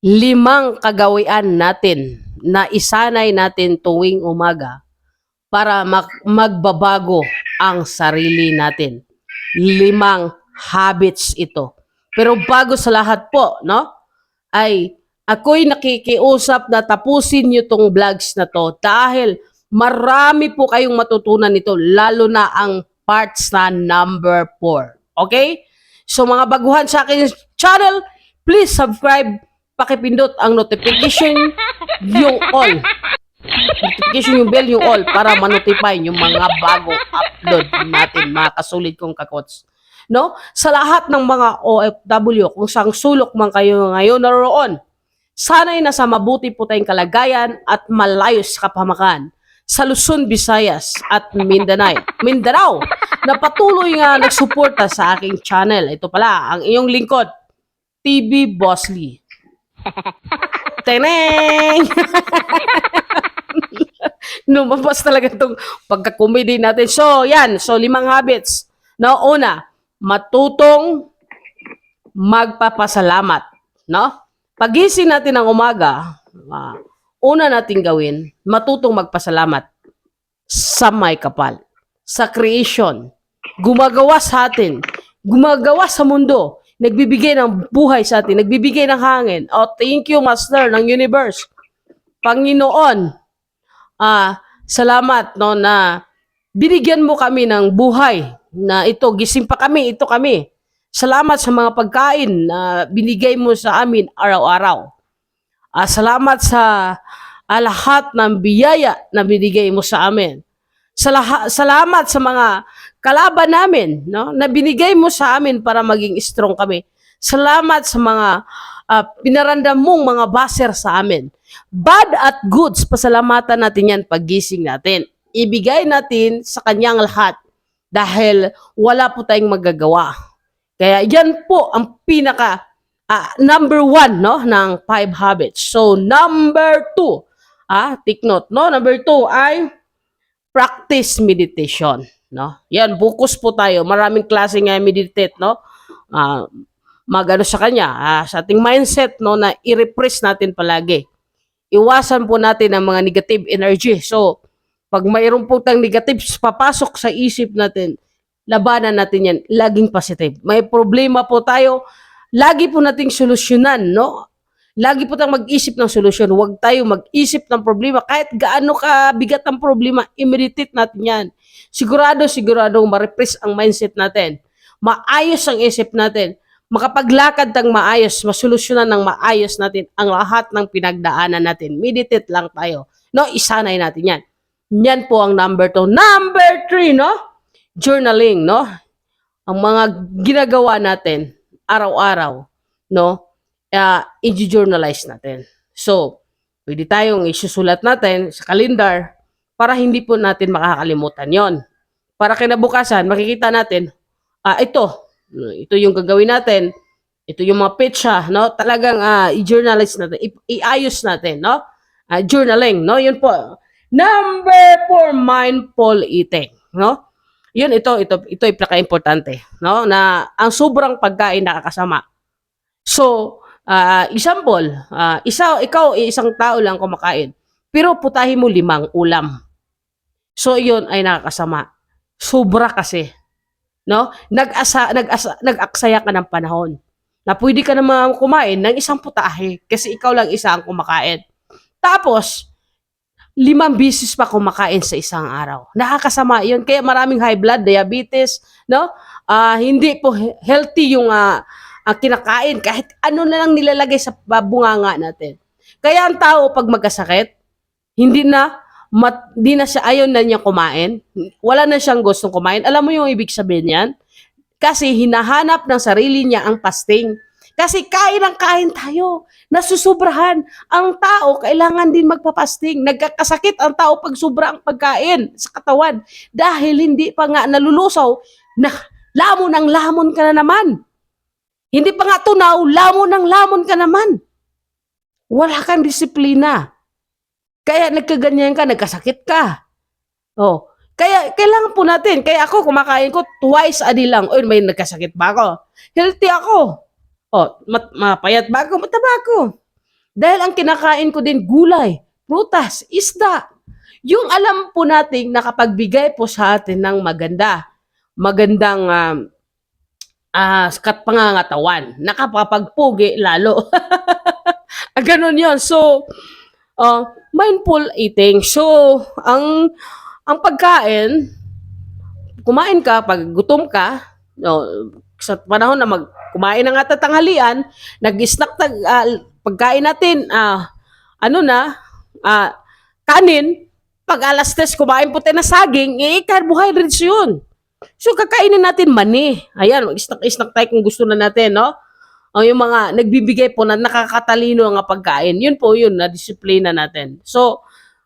5 kagawian natin na isanay natin tuwing umaga para magbabago ang sarili natin. 5 habits ito. Pero bago sa lahat po, no, ay ako'y nakikiusap na tapusin nyo tong vlogs na to dahil marami po kayong matutunan nito, lalo na ang parts na number 4. Okay? So mga baguhan sa aking channel, please subscribe, pakipindot ang notification, yung all. Notification yung bell, yung all, para ma-notify yung mga bago upload natin, mga kasulit kong kakots. No? Sa lahat ng mga OFW, kung saan sulok man kayo ngayon naroon, sana'y nasa mabuti po tayong kalagayan at malayos kapamakan sa Luzon, Visayas at Mindanao na patuloy nga nagsuporta sa aking channel. Ito pala, ang iyong lingkod, TV Boss Lee. Teneng! Lumabas talaga itong pagka-comedy natin. So, yan. So, 5 habits. No, una, matutong magpapasalamat. No? Pagising natin ng umaga, una nating gawin, matutong magpasalamat sa may kapal, sa creation, gumagawa sa atin, gumagawa sa mundo, nagbibigay ng buhay sa atin, nagbibigay ng hangin. Oh, thank you, Master ng Universe. Panginoon, salamat no na binigyan mo kami ng buhay na ito, gising pa kami, ito kami. Salamat sa mga pagkain na binigay mo sa amin araw-araw. Salamat sa lahat ng biyaya na binigay mo sa amin. Salamat sa mga kalaban namin, no, na binigay mo sa amin para maging strong kami. Salamat sa mga pinarandam mong mga baser sa amin. Bad at goods, pasalamatan natin yan paggising natin. Ibigay natin sa kanyang lahat dahil wala po tayong magagawa. Kaya yan po ang pinaka number 1 no ng 5 habits. So number 2, take note, no? Number 2 ay practice meditation, no? Yan, focus po tayo. Maraming klase nga meditate, no? Magano sa kanya, sa ating mindset, no, na i-repress natin palagi. Iwasan po natin ang mga negative energy. So pag mayroon po tayong negative papasok sa isip natin, labanan natin yan, laging positive. May problema po tayo, lagi po nating solusyonan, no? Lagi po tayong mag-isip ng solusyon. Huwag tayo mag-isip ng problema. Kahit gaano kabigat ang problema, i-meditate natin yan. Sigurado ma-repress ang mindset natin. Maayos ang isip natin. Makapaglakad ng maayos, masolusyonan ng maayos natin ang lahat ng pinagdaanan natin. Meditate lang tayo. No? Isanay natin yan. Yan po ang number 2. Number 3, no? Journaling, no? Ang mga ginagawa natin araw-araw, no? I-journalize natin. So, pwede tayong isusulat natin sa kalendar para hindi po natin makakalimutan yon. Para kinabukasan, makikita natin, ito yung gagawin natin, ito yung mga petsa, no? Talagang i-journalize natin, iayos natin, no? Journaling, no? Yun po. Number 4, mindful eating, no? Yun, ito ay pinaka-importante, no? Na ang sobrang pagkain nakakasama. So, example, ikaw isang tao lang kumakain, pero putahin mo 5 ulam. So, yun ay nakakasama. Sobra kasi, no? Nag-aksaya ka ng panahon na pwede ka naman kumain ng isang putahe kasi ikaw lang isa ang kumakain. Tapos, 5 beses pa kumakain sa isang araw. Nakakasama yun. Kaya maraming high blood, diabetes, no? Hindi po healthy yung kinakain. Kahit ano na lang nilalagay sa bunganga natin. Kaya ang tao pag magkasakit, hindi na siya, ayaw na niya kumain. Wala na siyang gustong kumain. Alam mo yung ibig sabihin yan? Kasi hinahanap ng sarili niya ang fasting. Kasi kain tayo, nasusubrahan. Ang tao, kailangan din magpapasting. Nagkakasakit ang tao pag sobra ang pagkain sa katawan. Dahil hindi pa nga nalulusaw, na lamon ka na naman. Hindi pa nga tunaw, lamon ka naman. Wala kang disiplina. Kaya nagkaganyan ka, nagkasakit ka. Kaya kailangan po natin. Kaya ako, kumakain ko twice a day lang. May nagkasakit ba ako? Healthy ako. Mapayat ba ako? Mataba ako. Dahil ang kinakain ko din gulay, prutas, isda. Yung alam po nating nakapagbigay po sa atin ng magandang pangangatawan. Nakapapagpugi lalo. Ganun yun. So, mindful eating. So, ang pagkain, kumain ka pag gutom ka, no, sa panahon na kumain na nga tatanghalian, nag-snack pagkain natin, ano na, kanin, pag alas 3 kumain po tayo na saging, carbohydrates yun. So, kakainin natin mani. Ayan, mag-snack tayo kung gusto na natin, no? Yung mga nagbibigay po na nakakatalino nga pagkain, yun po yun, na disiplina natin. So,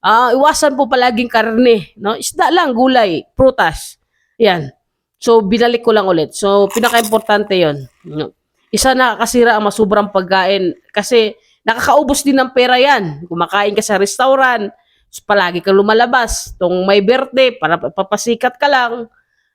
iwasan po palaging karne, no? Isda lang, gulay, prutas. Yan. So, binalik ko lang ulit. So, pinaka-importante yun. Isa nakakasira ang masubrang pagkain kasi nakakaubos din ng pera yan. Kumakain ka sa restaurant, palagi kang lumalabas. Tung may birthday, para papasikat ka lang.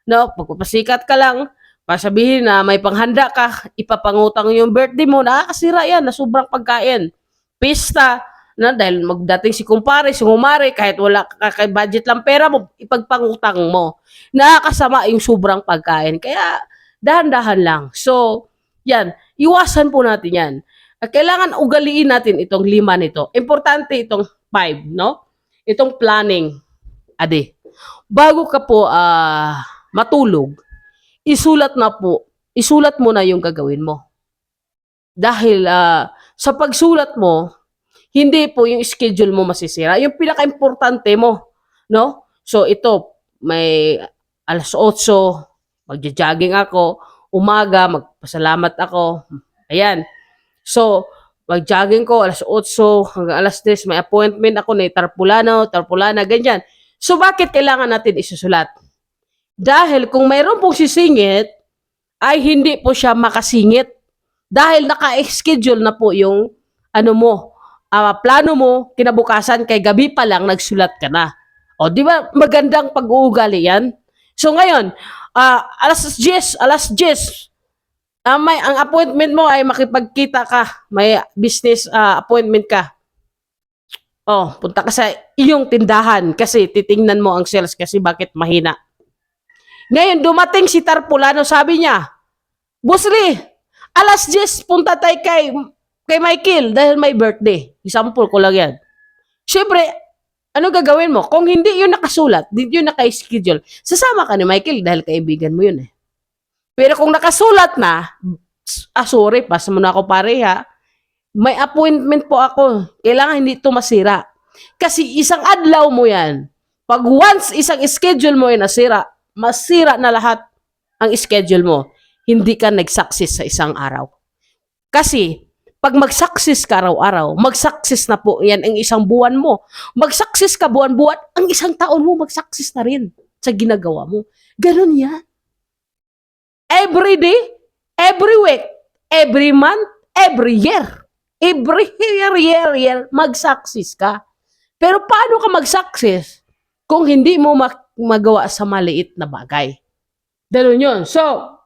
No? Pagpapasikat ka lang, pasabihin na may panghanda ka, ipapangutang yung birthday mo, nakakasira yan na sobrang pagkain. Pista, na dahil magdating si kumpare, si humare, kahit wala ka budget lang pera mo, ipagpangutang mo. Nakakasama yung sobrang pagkain. Kaya, dahan-dahan lang. So, yan. Iwasan po natin yan. Kailangan ugaliin natin itong 5 nito. Importante itong 5, no? Itong planning. Ade. Bago ka po matulog, isulat mo na yung gagawin mo. Dahil sa pagsulat mo, hindi po yung schedule mo masisira. Yung pinaka-importante mo, no? So, ito, may alas 8, magja-jogging ako, umaga, magpasalamat ako. Ayan. So, mag-jogging ko, alas 8 hanggang alas 10, may appointment ako na tarpulana, ganyan. So, bakit kailangan natin isusulat? Dahil kung mayroon pong sisingit, ay hindi po siya makasingit. Dahil naka-schedule na po yung plano mo, kinabukasan kay gabi pa lang nagsulat ka na. O, di ba magandang pag-uugali yan? So ngayon, alas 10, ang appointment mo ay makipagkita ka, may business appointment ka. Oh, punta ka sa iyong tindahan kasi titingnan mo ang sales kasi bakit mahina. Ngayon, dumating si Tarpulano, sabi niya, Boss Lee, alas 10, punta tayo kay Michael dahil may birthday. Example ko lang yan. Siyempre, ano gagawin mo? Kung hindi yun nakasulat, hindi yun naka-schedule, sasama ka ni Michael dahil kaibigan mo yun eh. Pero kung nakasulat na, sorry, pasa mo na ako pareha, may appointment po ako. Kailangan hindi ito masira. Kasi isang adlaw mo yan. Pag once isang schedule mo yung nasira, masira na lahat ang schedule mo. Hindi ka nag-success sa isang araw. Kasi, pag mag-success ka araw-araw, mag-success na po yan ang isang buwan mo. Mag-success ka buwan-buwan, ang isang taon mo mag-success na rin sa ginagawa mo. Ganun yan. Every day, every week, every month, every year. Every year, mag-success ka. Pero paano ka mag-success kung hindi mo magawa sa maliit na bagay? Ganun yun. So,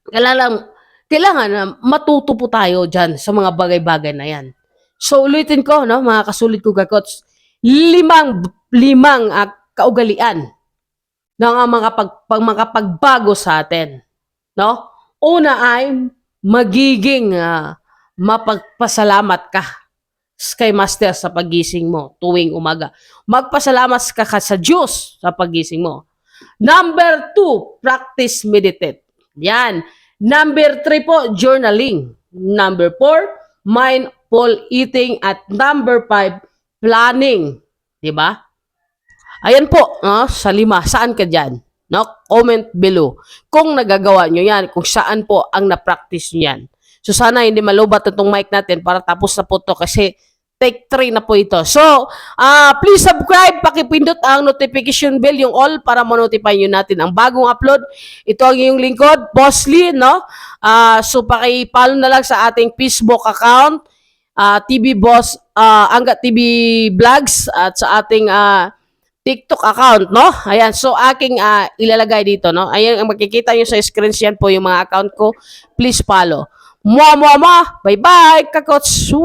kailangan na matuto po tayo dyan sa mga bagay-bagay na yan. So, ulitin ko, no, mga kasulit ko kakots, limang kaugalian ng mga pagbago sa atin. No? Una ay magiging mapagpasalamat ka kay Master sa pagising mo tuwing umaga. Magpasalamat ka sa Diyos sa pagising mo. Number 2, practice meditate. Yan. Number 3 po, journaling. Number 4, mindful eating. At number 5, planning. Diba? Ayan po, no? Sa 5. Saan ka dyan? No? Comment below kung nagagawa nyo yan, kung saan po ang na-practice nyo yan. So sana hindi malubat itong mic natin para tapos na po ito kasi take 3 na po ito. So, please subscribe, pakipindot ang notification bell, yung all, para ma-notify nyo natin ang bagong upload. Ito ang iyong lingkod, Boss Lee, no? So, pakipollow na lang sa ating Facebook account, TV Boss, Angga TV Vlogs, at sa ating TikTok account, no? Ayan, so aking ilalagay dito, no? Ayan, ang makikita nyo sa screen, yan po yung mga account ko. Please follow. Mwah, mwah, mwah. Bye-bye, kakotsu.